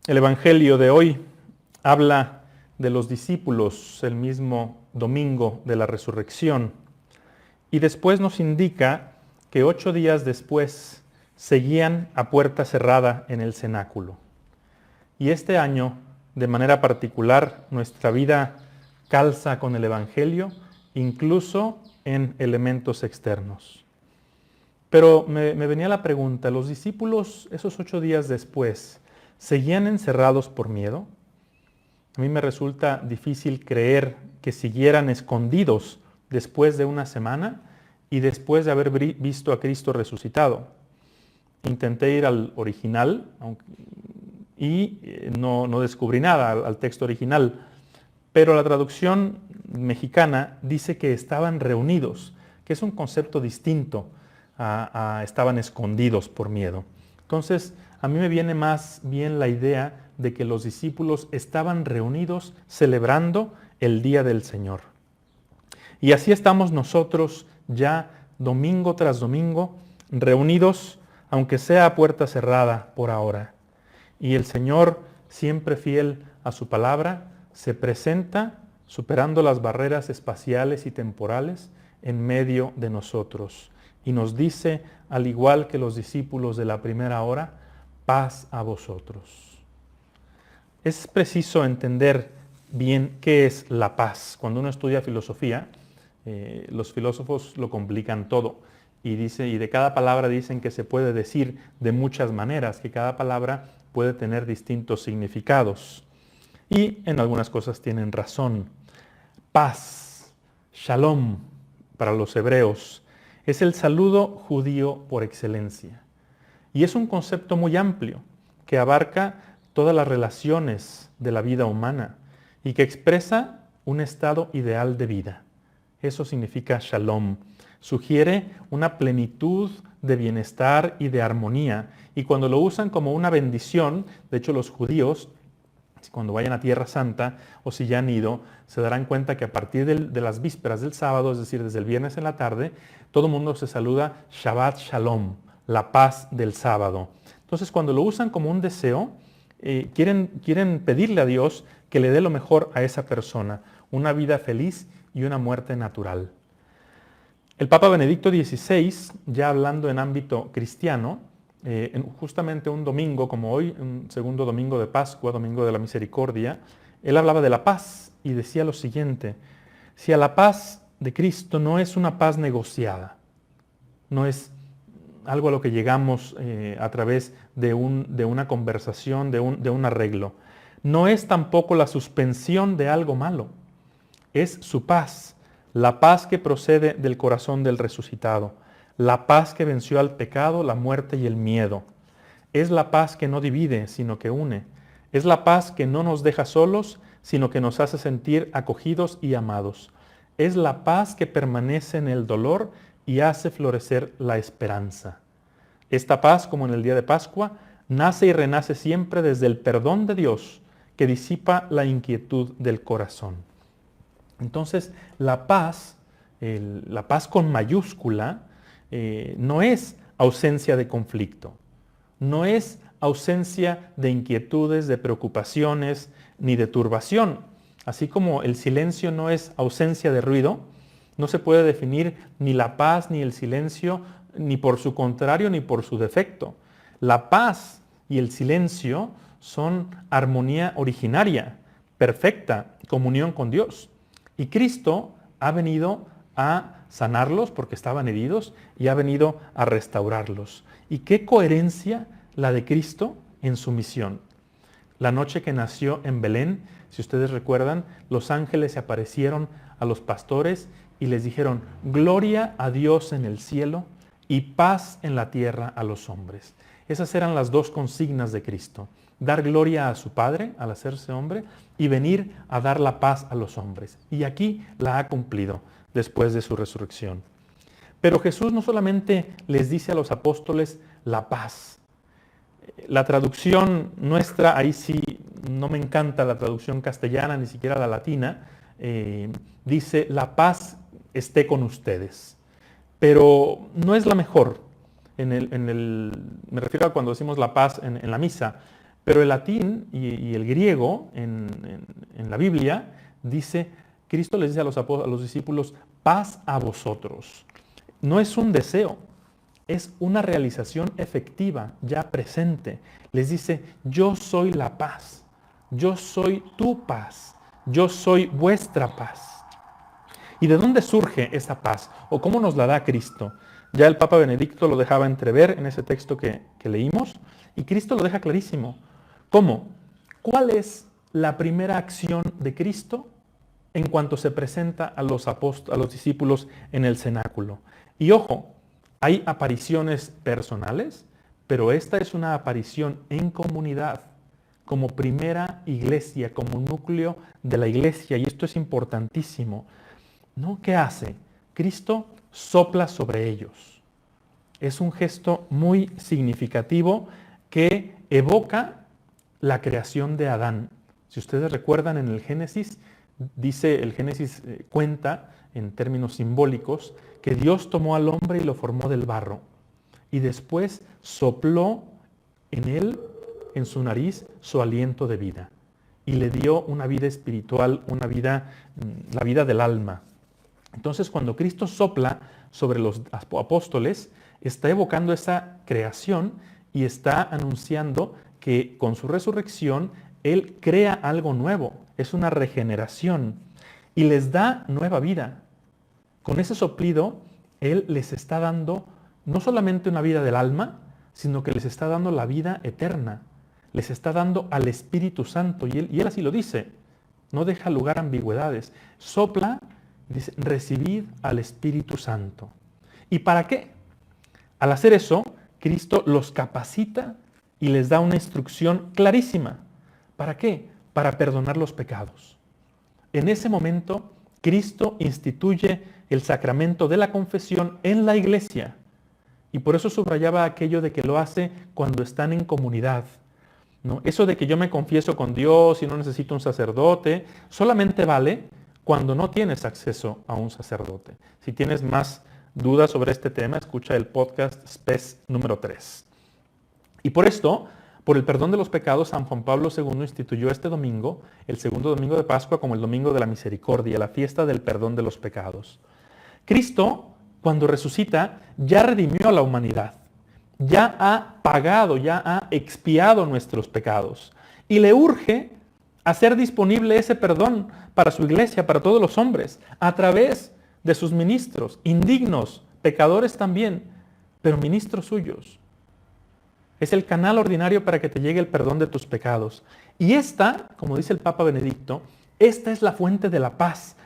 El Evangelio de hoy habla de los discípulos el mismo domingo de la resurrección y después nos indica que 8 días después seguían a puerta cerrada en el cenáculo. Y este año, de manera particular, nuestra vida calza con el Evangelio, incluso en elementos externos. Pero me venía la pregunta, ¿los discípulos esos 8 días después seguían encerrados por miedo? A mí me resulta difícil creer que siguieran escondidos después de una semana y después de haber visto a Cristo resucitado. Intenté ir al original y no descubrí nada al texto original, pero la traducción mexicana dice que estaban reunidos, que es un concepto distinto a estaban escondidos por miedo. Entonces, a mí me viene más bien la idea de que los discípulos estaban reunidos celebrando el día del Señor. Y así estamos nosotros ya domingo tras domingo, reunidos, aunque sea a puerta cerrada por ahora. Y el Señor, siempre fiel a su palabra, se presenta superando las barreras espaciales y temporales en medio de nosotros. Y nos dice, al igual que los discípulos de la primera hora, paz a vosotros. Es preciso entender bien qué es la paz. Cuando uno estudia filosofía, los filósofos lo complican todo. Y de cada palabra dicen que se puede decir de muchas maneras, que cada palabra puede tener distintos significados. Y en algunas cosas tienen razón. Paz, shalom, para los hebreos, es el saludo judío por excelencia. Y es un concepto muy amplio que abarca todas las relaciones de la vida humana y que expresa un estado ideal de vida. Eso significa shalom. Sugiere una plenitud de bienestar y de armonía. Y cuando lo usan como una bendición, de hecho los judíos, cuando vayan a Tierra Santa o si ya han ido, se darán cuenta que a partir de las vísperas del sábado, es decir, desde el viernes en la tarde, todo el mundo se saluda Shabbat Shalom, la paz del sábado. Entonces, cuando lo usan como un deseo, quieren pedirle a Dios que le dé lo mejor a esa persona, una vida feliz y una muerte natural. El Papa Benedicto XVI, ya hablando en ámbito cristiano, justamente un domingo como hoy, un segundo domingo de Pascua, domingo de la Misericordia, él hablaba de la paz y decía lo siguiente: si a la paz de Cristo no es una paz negociada, no es algo a lo que llegamos a través de una conversación, de un arreglo, no es tampoco la suspensión de algo malo, es su paz, la paz que procede del corazón del resucitado, la paz que venció al pecado, la muerte y el miedo. Es la paz que no divide, sino que une. Es la paz que no nos deja solos, sino que nos hace sentir acogidos y amados. Es la paz que permanece en el dolor y hace florecer la esperanza. Esta paz, como en el día de Pascua, nace y renace siempre desde el perdón de Dios, que disipa la inquietud del corazón. Entonces, la paz con mayúscula, no es ausencia de conflicto, no es ausencia de inquietudes, de preocupaciones, ni de turbación. Así como el silencio no es ausencia de ruido, no se puede definir ni la paz ni el silencio, ni por su contrario ni por su defecto. La paz y el silencio son armonía originaria, perfecta, comunión con Dios. Y Cristo ha venido a sanarlos porque estaban heridos y ha venido a restaurarlos. ¿Y qué coherencia la de Cristo en su misión? La noche que nació en Belén, si ustedes recuerdan, los ángeles se aparecieron a los pastores y les dijeron: gloria a Dios en el cielo y paz en la tierra a los hombres. Esas eran las dos consignas de Cristo: dar gloria a su Padre al hacerse hombre y venir a dar la paz a los hombres. Y aquí la ha cumplido después de su resurrección. Pero Jesús no solamente les dice a los apóstoles la paz. La traducción nuestra, ahí sí no me encanta la traducción castellana, ni siquiera la latina, dice: la paz esté con ustedes. Pero no es la mejor. Me refiero a cuando decimos la paz en la misa. Pero el latín y el griego en la Biblia dice, Cristo les dice a los discípulos, paz a vosotros. No es un deseo, es una realización efectiva, ya presente. Les dice, yo soy la paz, yo soy tu paz, yo soy vuestra paz. ¿Y de dónde surge esa paz? ¿O cómo nos la da Cristo? Ya el Papa Benedicto lo dejaba entrever en ese texto que leímos, y Cristo lo deja clarísimo. ¿Cómo? ¿Cuál es la primera acción de Cristo en cuanto se presenta a los discípulos en el cenáculo? Y ojo, hay apariciones personales, pero esta es una aparición en comunidad, como primera iglesia, como núcleo de la iglesia, y esto es importantísimo. ¿No? ¿Qué hace? Cristo sopla sobre ellos. Es un gesto muy significativo que evoca la creación de Adán. Si ustedes recuerdan en el Génesis, el Génesis cuenta en términos simbólicos que Dios tomó al hombre y lo formó del barro y después sopló en él, en su nariz, su aliento de vida y le dio una vida espiritual, la vida del alma. Entonces, cuando Cristo sopla sobre los apóstoles, está evocando esa creación y está anunciando que con su resurrección Él crea algo nuevo, es una regeneración y les da nueva vida. Con ese soplido, Él les está dando no solamente una vida del alma, sino que les está dando la vida eterna. Les está dando al Espíritu Santo y Él así lo dice, no deja lugar a ambigüedades. Sopla, dice, recibid al Espíritu Santo. ¿Y para qué? Al hacer eso, Cristo los capacita y les da una instrucción clarísima. ¿Para qué? Para perdonar los pecados. En ese momento, Cristo instituye el sacramento de la confesión en la iglesia. Y por eso subrayaba aquello de que lo hace cuando están en comunidad, ¿no? Eso de que yo me confieso con Dios y no necesito un sacerdote, solamente vale cuando no tienes acceso a un sacerdote. Si tienes más dudas sobre este tema, escucha el podcast SPES número 3. Y por esto, por el perdón de los pecados, San Juan Pablo II instituyó este domingo, el segundo domingo de Pascua, como el domingo de la misericordia, la fiesta del perdón de los pecados. Cristo, cuando resucita, ya redimió a la humanidad. Ya ha pagado, ya ha expiado nuestros pecados. Y le urge hacer disponible ese perdón para su iglesia, para todos los hombres, a través de sus ministros, indignos, pecadores también, pero ministros suyos. Es el canal ordinario para que te llegue el perdón de tus pecados. Y esta, como dice el Papa Benedicto, esta es la fuente de la paz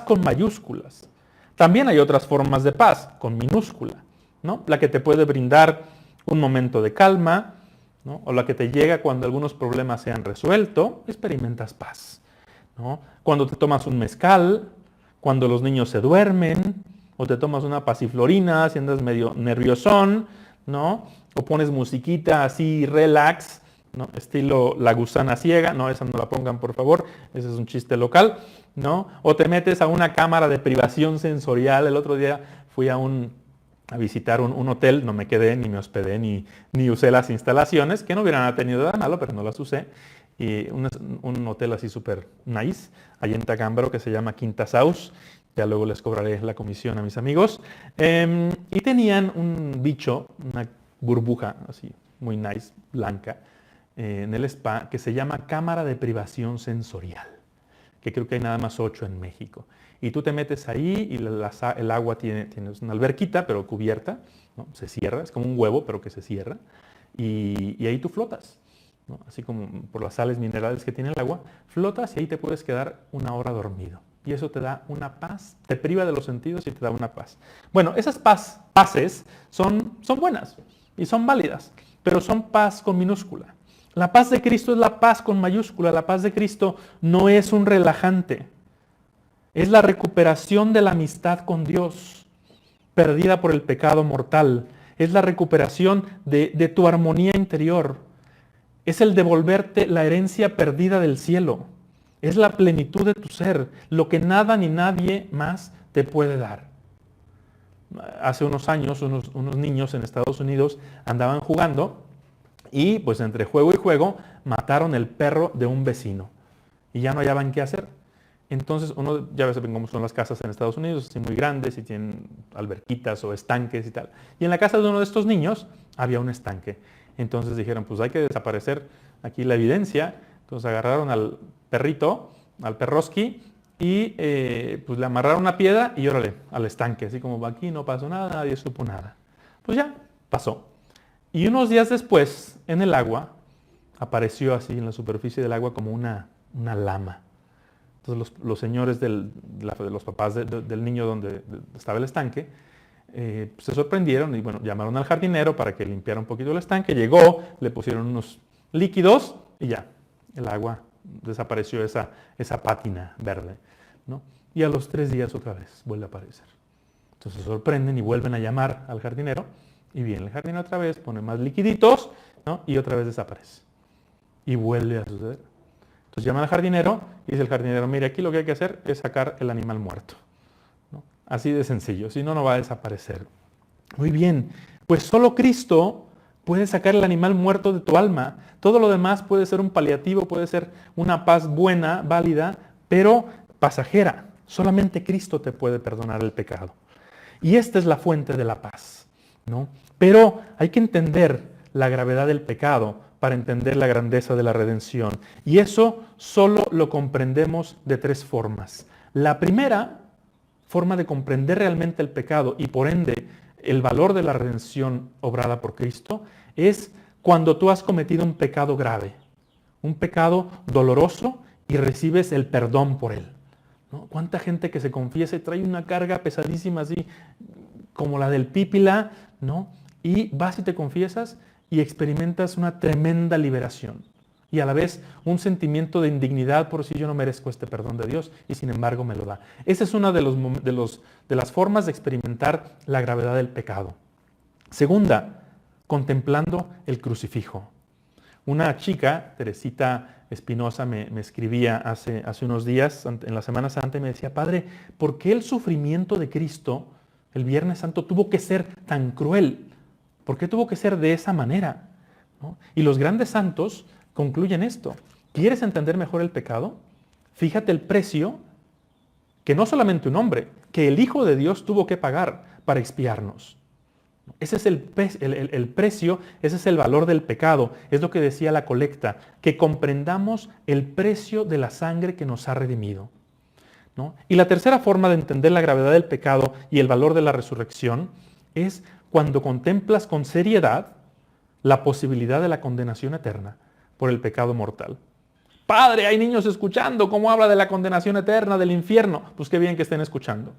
con mayúsculas. También hay otras formas de paz, con minúscula, ¿no? La que te puede brindar un momento de calma, ¿no? O la que te llega cuando algunos problemas se han resuelto, experimentas paz, ¿no? Cuando te tomas un mezcal, cuando los niños se duermen, o te tomas una pasiflorina si andas medio nerviosón, ¿no? O pones musiquita así relax, ¿no? Estilo La Gusana Ciega, no, esa no la pongan por favor, ese es un chiste local, ¿no? O te metes a una cámara de privación sensorial. El otro día fui a visitar un hotel, no me quedé, ni me hospedé, ni usé las instalaciones, que no hubieran tenido nada malo, pero no las usé. Y un hotel así súper nice, allá en Tacámbaro, que se llama Quinta Saus. Ya luego les cobraré la comisión a mis amigos. Y tenían un bicho, una burbuja así, muy nice, blanca, en el spa, que se llama cámara de privación sensorial, que creo que hay nada más 8 en México. Y tú te metes ahí y el agua tiene una alberquita, pero cubierta, ¿no? Se cierra, es como un huevo, pero que se cierra. Y ahí tú flotas, ¿no? Así como por las sales minerales que tiene el agua, flotas y ahí te puedes quedar una hora dormido. Y eso te da una paz, te priva de los sentidos y te da una paz. Bueno, esas paces son buenas y son válidas, pero son paz con minúscula. La paz de Cristo es la paz con mayúscula. La paz de Cristo no es un relajante. Es la recuperación de la amistad con Dios, perdida por el pecado mortal. Es la recuperación de tu armonía interior. Es el devolverte la herencia perdida del cielo. Es la plenitud de tu ser, lo que nada ni nadie más te puede dar. Hace unos años, unos niños en Estados Unidos andaban jugando y pues entre juego y juego mataron el perro de un vecino y ya no hallaban qué hacer. Entonces, ya ves cómo son las casas en Estados Unidos, así muy grandes y tienen alberquitas o estanques y tal. Y en la casa de uno de estos niños había un estanque. Entonces dijeron, pues hay que desaparecer aquí la evidencia. Entonces agarraron al perrito, al perroski, y pues le amarraron una piedra y órale, al estanque. Así como aquí no pasó nada, nadie supo nada. Pues ya, pasó. Y unos días después, en el agua, apareció así en la superficie del agua como una lama. Entonces los señores de los papás del niño donde estaba el estanque se sorprendieron y bueno, llamaron al jardinero para que limpiara un poquito el estanque. Llegó, le pusieron unos líquidos y ya, el agua desapareció esa pátina verde, ¿no? Y a los 3 días otra vez vuelve a aparecer. Entonces se sorprenden y vuelven a llamar al jardinero y viene el jardinero otra vez, pone más liquiditos, ¿no? Y otra vez desaparece. Y vuelve a suceder. Entonces llaman al jardinero y dice el jardinero, mire, aquí lo que hay que hacer es sacar el animal muerto, ¿no? Así de sencillo, si no, no va a desaparecer. Muy bien, pues solo Cristo puede sacar el animal muerto de tu alma. Todo lo demás puede ser un paliativo, puede ser una paz buena, válida, pero pasajera. Solamente Cristo te puede perdonar el pecado. Y esta es la fuente de la paz, ¿no? Pero hay que entender la gravedad del pecado para entender la grandeza de la redención. Y eso solo lo comprendemos de 3 formas. La primera forma de comprender realmente el pecado y por ende el valor de la redención obrada por Cristo es cuando tú has cometido un pecado grave, un pecado doloroso y recibes el perdón por él, ¿no? ¿Cuánta gente que se confiesa y trae una carga pesadísima así como la del Pípila, ¿no? Y vas y te confiesas y experimentas una tremenda liberación y a la vez un sentimiento de indignidad por si yo no merezco este perdón de Dios y sin embargo me lo da. Esa es una de las formas de experimentar la gravedad del pecado. Segunda, contemplando el crucifijo. Una chica, Teresita Espinosa, me escribía hace unos días, en la Semana Santa, y me decía, Padre, ¿por qué el sufrimiento de Cristo el Viernes Santo tuvo que ser tan cruel? ¿Por qué tuvo que ser de esa manera? ¿No? Y los grandes santos concluyen esto. ¿Quieres entender mejor el pecado? Fíjate el precio que no solamente un hombre, que el Hijo de Dios tuvo que pagar para expiarnos. Ese es el precio, ese es el valor del pecado. Es lo que decía la colecta, que comprendamos el precio de la sangre que nos ha redimido, ¿no? Y la tercera forma de entender la gravedad del pecado y el valor de la resurrección es cuando contemplas con seriedad la posibilidad de la condenación eterna por el pecado mortal. Padre, hay niños escuchando cómo habla de la condenación eterna, del infierno. Pues qué bien que estén escuchando.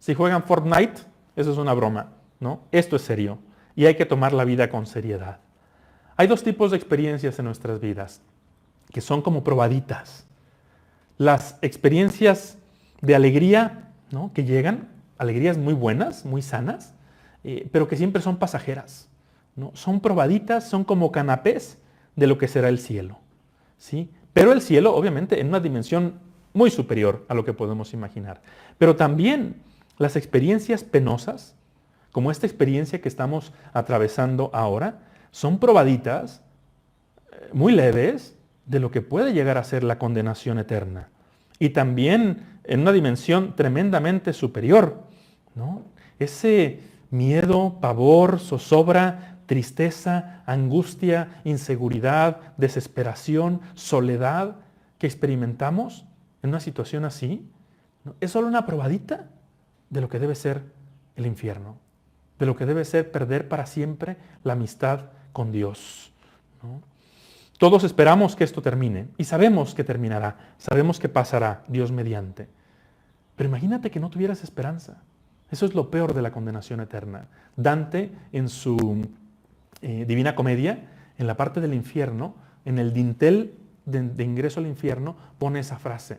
Si juegan Fortnite, eso es una broma, ¿no? Esto es serio y hay que tomar la vida con seriedad. Hay 2 tipos de experiencias en nuestras vidas que son como probaditas. Las experiencias de alegría, ¿no? Que llegan, alegrías muy buenas, muy sanas, pero que siempre son pasajeras, ¿no? Son probaditas, son como canapés de lo que será el cielo, ¿sí? Pero el cielo, obviamente, en una dimensión muy superior a lo que podemos imaginar. Pero también las experiencias penosas, como esta experiencia que estamos atravesando ahora, son probaditas muy leves de lo que puede llegar a ser la condenación eterna. Y también en una dimensión tremendamente superior, ¿no? Ese miedo, pavor, zozobra, tristeza, angustia, inseguridad, desesperación, soledad que experimentamos en una situación así, ¿no? Es solo una probadita de lo que debe ser el infierno, de lo que debe ser perder para siempre la amistad con Dios, ¿no? Todos esperamos que esto termine y sabemos que terminará, sabemos que pasará, Dios mediante. Pero imagínate que no tuvieras esperanza. Eso es lo peor de la condenación eterna. Dante, en su Divina Comedia, en la parte del infierno, en el dintel de ingreso al infierno, pone esa frase: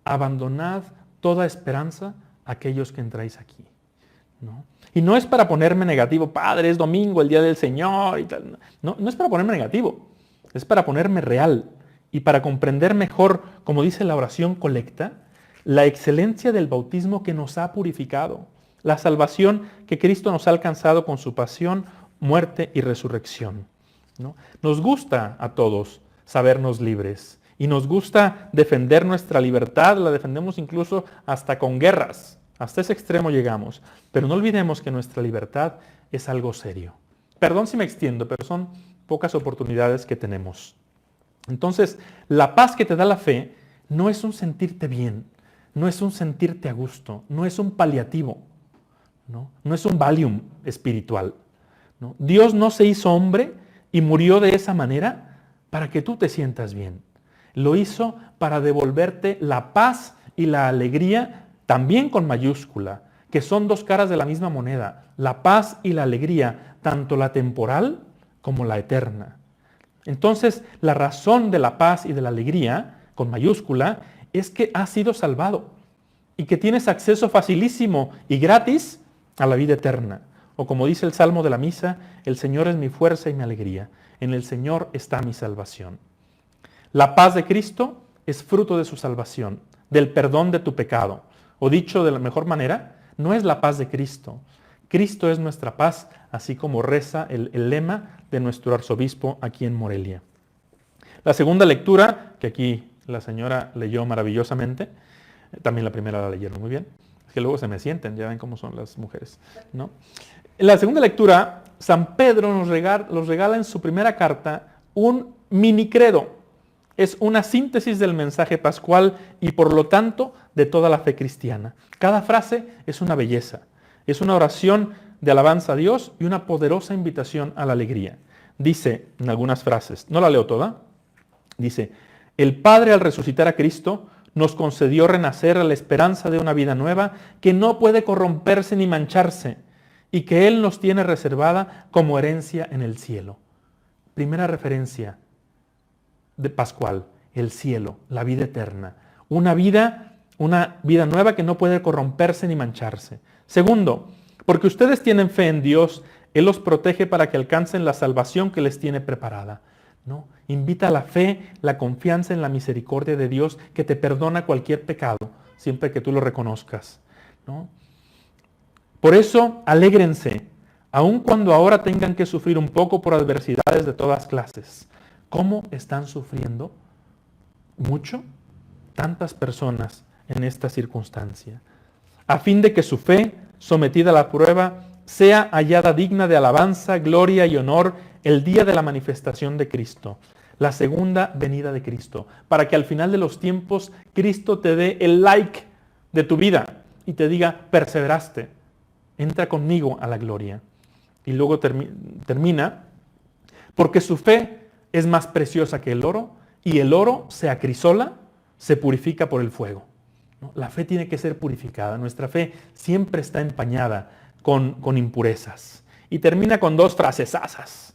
abandonad toda esperanza a aquellos que entráis aquí, ¿no? Y no es para ponerme negativo, Padre, es domingo, el día del Señor y tal. No, no es para ponerme negativo, es para ponerme real y para comprender mejor, como dice la oración colecta, la excelencia del bautismo que nos ha purificado, la salvación que Cristo nos ha alcanzado con su pasión, muerte y resurrección, ¿no? Nos gusta a todos sabernos libres. Y nos gusta defender nuestra libertad, la defendemos incluso hasta con guerras. Hasta ese extremo llegamos. Pero no olvidemos que nuestra libertad es algo serio. Perdón si me extiendo, pero son pocas oportunidades que tenemos. Entonces, la paz que te da la fe no es un sentirte bien, no es un sentirte a gusto, no es un paliativo, no es un Valium espiritual. ¿No? Dios no se hizo hombre y murió de esa manera para que tú te sientas bien. Lo hizo para devolverte la paz y la alegría, también con mayúscula, que son dos caras de la misma moneda. La paz y la alegría, tanto la temporal como la eterna. Entonces, la razón de la paz y de la alegría, con mayúscula, es que has sido salvado y que tienes acceso facilísimo y gratis a la vida eterna. O como dice el Salmo de la Misa, el Señor es mi fuerza y mi alegría. En el Señor está mi salvación. La paz de Cristo es fruto de su salvación, del perdón de tu pecado. O dicho de la mejor manera, no es la paz de Cristo. Cristo es nuestra paz, así como reza el lema de nuestro arzobispo aquí en Morelia. La segunda lectura, que aquí la señora leyó maravillosamente, también la primera la leyeron muy bien, es que luego se me sienten, ya ven cómo son las mujeres, ¿no? En la segunda lectura, San Pedro nos regala en su primera carta un mini credo. Es una síntesis del mensaje pascual y por lo tanto de toda la fe cristiana. Cada frase es una belleza, es una oración de alabanza a Dios y una poderosa invitación a la alegría. Dice en algunas frases, no la leo toda, dice, el Padre al resucitar a Cristo nos concedió renacer a la esperanza de una vida nueva que no puede corromperse ni mancharse y que Él nos tiene reservada como herencia en el cielo. Primera referencia de pascual, el cielo, la vida eterna. Una vida nueva que no puede corromperse ni mancharse. Segundo, porque ustedes tienen fe en Dios, Él los protege para que alcancen la salvación que les tiene preparada. ¿No? Invita a la fe, la confianza en la misericordia de Dios que te perdona cualquier pecado, siempre que tú lo reconozcas. ¿No? Por eso, alégrense, aun cuando ahora tengan que sufrir un poco por adversidades de todas clases. ¿Cómo están sufriendo? Mucho. Tantas personas en esta circunstancia. A fin de que su fe, sometida a la prueba, sea hallada digna de alabanza, gloria y honor el día de la manifestación de Cristo, la segunda venida de Cristo, para que al final de los tiempos Cristo te dé el like de tu vida y te diga, perseveraste, entra conmigo a la gloria. Y luego termina, porque su fe es más preciosa que el oro y el oro se acrisola, se purifica por el fuego. ¿No? La fe tiene que ser purificada, nuestra fe siempre está empañada con impurezas. Y termina con dos frasesasas.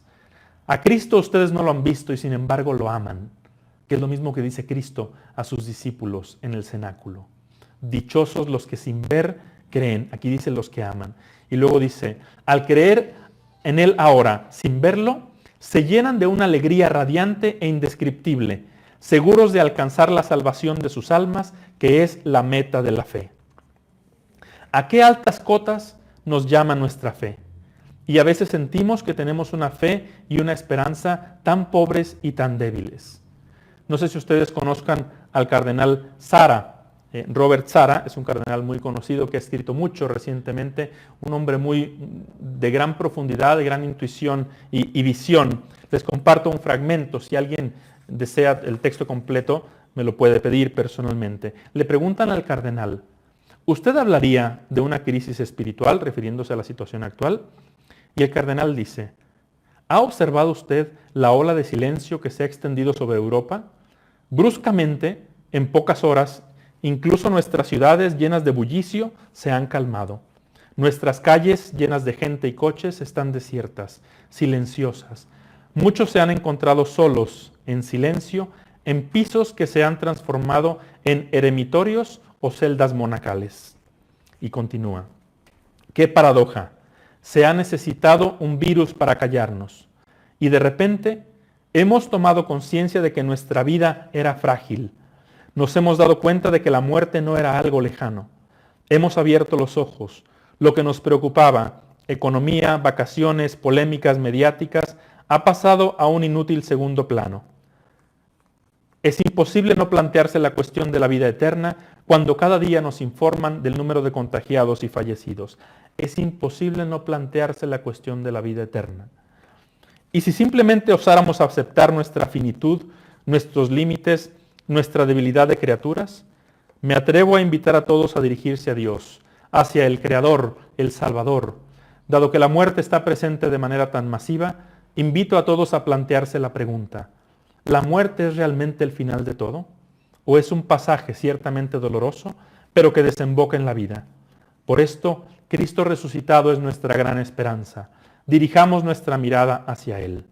A Cristo ustedes no lo han visto y sin embargo lo aman, que es lo mismo que dice Cristo a sus discípulos en el cenáculo. Dichosos los que sin ver creen, aquí dice los que aman. Y luego dice, al creer en Él ahora, sin verlo, se llenan de una alegría radiante e indescriptible, seguros de alcanzar la salvación de sus almas, que es la meta de la fe. ¿A qué altas cotas nos llama nuestra fe? Y a veces sentimos que tenemos una fe y una esperanza tan pobres y tan débiles. No sé si ustedes conozcan al cardenal Sara. Robert Sara es un cardenal muy conocido que ha escrito mucho recientemente, un hombre de gran profundidad, de gran intuición y visión. Les comparto un fragmento, si alguien desea el texto completo, me lo puede pedir personalmente. Le preguntan al cardenal, ¿usted hablaría de una crisis espiritual refiriéndose a la situación actual? Y el cardenal dice, ¿ha observado usted la ola de silencio que se ha extendido sobre Europa? Bruscamente, en pocas horas, incluso nuestras ciudades llenas de bullicio se han calmado. Nuestras calles llenas de gente y coches están desiertas, silenciosas. Muchos se han encontrado solos, en silencio, en pisos que se han transformado en eremitorios o celdas monacales. Y continúa. ¡Qué paradoja! Se ha necesitado un virus para callarnos. Y de repente hemos tomado conciencia de que nuestra vida era frágil. Nos hemos dado cuenta de que la muerte no era algo lejano. Hemos abierto los ojos. Lo que nos preocupaba, economía, vacaciones, polémicas mediáticas, ha pasado a un inútil segundo plano. Es imposible no plantearse la cuestión de la vida eterna cuando cada día nos informan del número de contagiados y fallecidos. Es imposible no plantearse la cuestión de la vida eterna. Y si simplemente osáramos aceptar nuestra finitud, nuestros límites, nuestra debilidad de criaturas, me atrevo a invitar a todos a dirigirse a Dios, hacia el Creador, el Salvador. Dado que la muerte está presente de manera tan masiva, invito a todos a plantearse la pregunta: ¿la muerte es realmente el final de todo? ¿O es un pasaje ciertamente doloroso, pero que desemboca en la vida? Por esto, Cristo resucitado es nuestra gran esperanza. Dirijamos nuestra mirada hacia Él.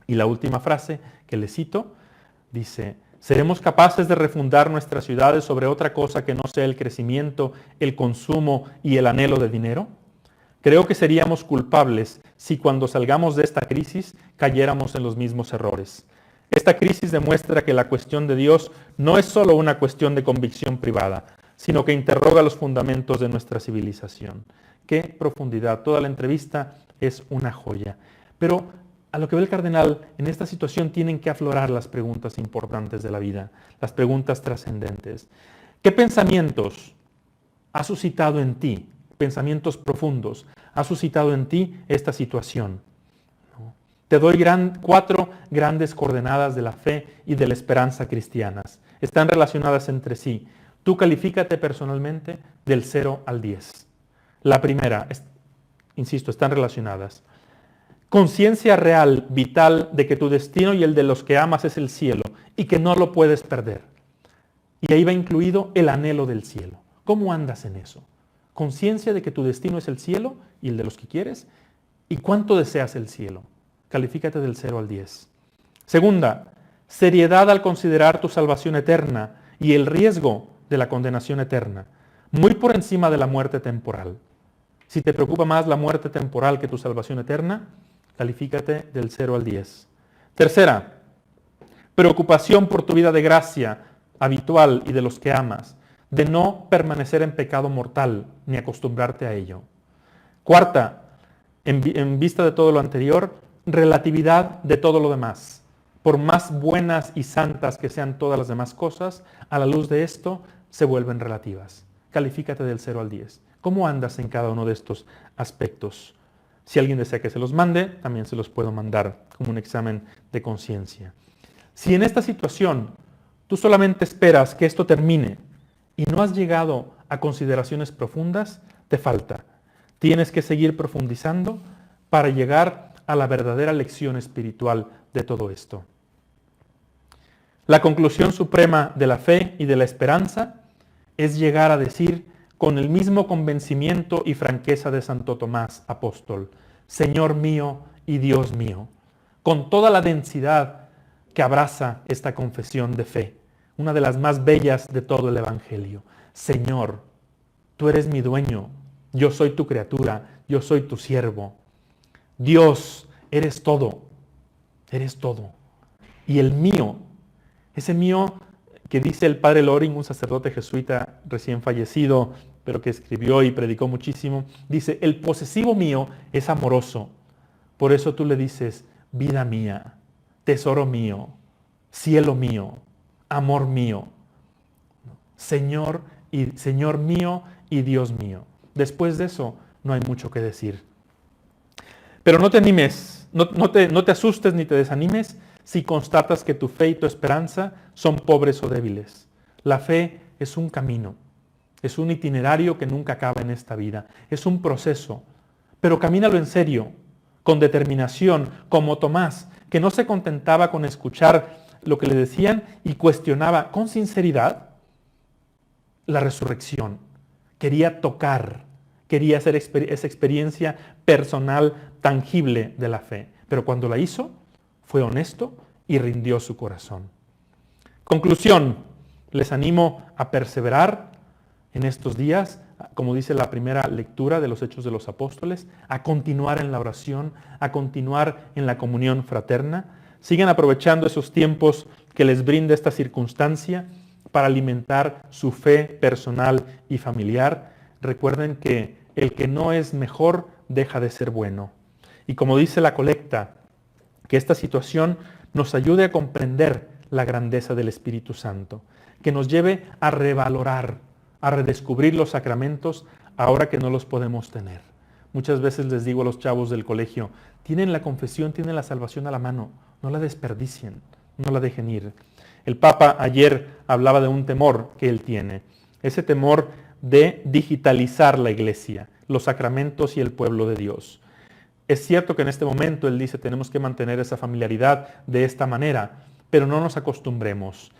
Y la última frase que le cito dice: ¿seremos capaces de refundar nuestras ciudades sobre otra cosa que no sea el crecimiento, el consumo y el anhelo de dinero? Creo que seríamos culpables si cuando salgamos de esta crisis cayéramos en los mismos errores. Esta crisis demuestra que la cuestión de Dios no es solo una cuestión de convicción privada, sino que interroga los fundamentos de nuestra civilización. ¡Qué profundidad! Toda la entrevista es una joya. Pero a lo que ve el cardenal, en esta situación tienen que aflorar las preguntas importantes de la vida, las preguntas trascendentes. ¿Qué pensamientos ha suscitado en ti? Pensamientos profundos, ha suscitado en ti esta situación. Te doy 4 grandes coordenadas de la fe y de la esperanza cristianas. Están relacionadas entre sí. Tú califícate personalmente del 0 al 10. La primera, insisto, están relacionadas. Conciencia real, vital, de que tu destino y el de los que amas es el cielo y que no lo puedes perder. Y ahí va incluido el anhelo del cielo. ¿Cómo andas en eso? Conciencia de que tu destino es el cielo y el de los que quieres. ¿Y cuánto deseas el cielo? Califícate del 0 al 10. Segunda, seriedad al considerar tu salvación eterna y el riesgo de la condenación eterna, muy por encima de la muerte temporal. Si te preocupa más la muerte temporal que tu salvación eterna, califícate del 0 al 10. Tercera, preocupación por tu vida de gracia habitual y de los que amas, de no permanecer en pecado mortal ni acostumbrarte a ello. Cuarta, en vista de todo lo anterior, relatividad de todo lo demás. Por más buenas y santas que sean todas las demás cosas, a la luz de esto se vuelven relativas. Califícate del 0 al 10. ¿Cómo andas en cada uno de estos aspectos? Si alguien desea que se los mande, también se los puedo mandar como un examen de conciencia. Si en esta situación tú solamente esperas que esto termine y no has llegado a consideraciones profundas, te falta. Tienes que seguir profundizando para llegar a la verdadera lección espiritual de todo esto. La conclusión suprema de la fe y de la esperanza es llegar a decir con el mismo convencimiento y franqueza de Santo Tomás, apóstol: Señor mío y Dios mío, con toda la densidad que abraza esta confesión de fe, una de las más bellas de todo el Evangelio. Señor, tú eres mi dueño, yo soy tu criatura, yo soy tu siervo. Dios, eres todo, eres todo. Y el mío, ese mío que dice el padre Loring, un sacerdote jesuita recién fallecido, pero que escribió y predicó muchísimo, dice: el posesivo mío es amoroso. Por eso tú le dices: vida mía, tesoro mío, cielo mío, amor mío, Señor mío y Dios mío. Después de eso no hay mucho que decir. Pero no te animes, no te asustes ni te desanimes si constatas que tu fe y tu esperanza son pobres o débiles. La fe es un camino, es un itinerario que nunca acaba en esta vida, es un proceso, pero camínalo en serio, con determinación, como Tomás, que no se contentaba con escuchar lo que le decían y cuestionaba con sinceridad la resurrección. Quería tocar, quería hacer esa experiencia personal, tangible de la fe. Pero cuando la hizo, fue honesto y rindió su corazón. Conclusión, les animo a perseverar en estos días, como dice la primera lectura de los Hechos de los Apóstoles, a continuar en la oración, a continuar en la comunión fraterna. Sigan aprovechando esos tiempos que les brinda esta circunstancia para alimentar su fe personal y familiar. Recuerden que el que no es mejor deja de ser bueno. Y como dice la colecta, que esta situación nos ayude a comprender la grandeza del Espíritu Santo, que nos lleve a revalorar, a redescubrir los sacramentos ahora que no los podemos tener. Muchas veces les digo a los chavos del colegio, tienen la confesión, tienen la salvación a la mano, no la desperdicien, no la dejen ir. El Papa ayer hablaba de un temor que él tiene, ese temor de digitalizar la iglesia, los sacramentos y el pueblo de Dios. Es cierto que en este momento él dice tenemos que mantener esa familiaridad de esta manera, pero no nos acostumbremos.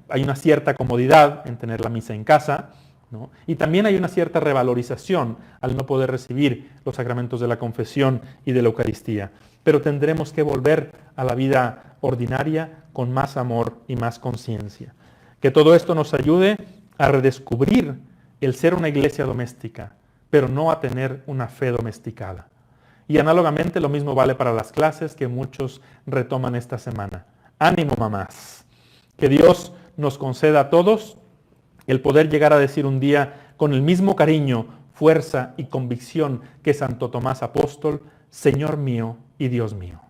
Hay una cierta comodidad en tener la misa en casa, ¿no? Y también hay una cierta revalorización al no poder recibir los sacramentos de la confesión y de la Eucaristía. Pero tendremos que volver a la vida ordinaria con más amor y más conciencia. Que todo esto nos ayude a redescubrir el ser una iglesia doméstica, pero no a tener una fe domesticada. Y análogamente lo mismo vale para las clases que muchos retoman esta semana. Ánimo, mamás. Que Dios nos conceda a todos el poder llegar a decir un día con el mismo cariño, fuerza y convicción que Santo Tomás Apóstol, Señor mío y Dios mío.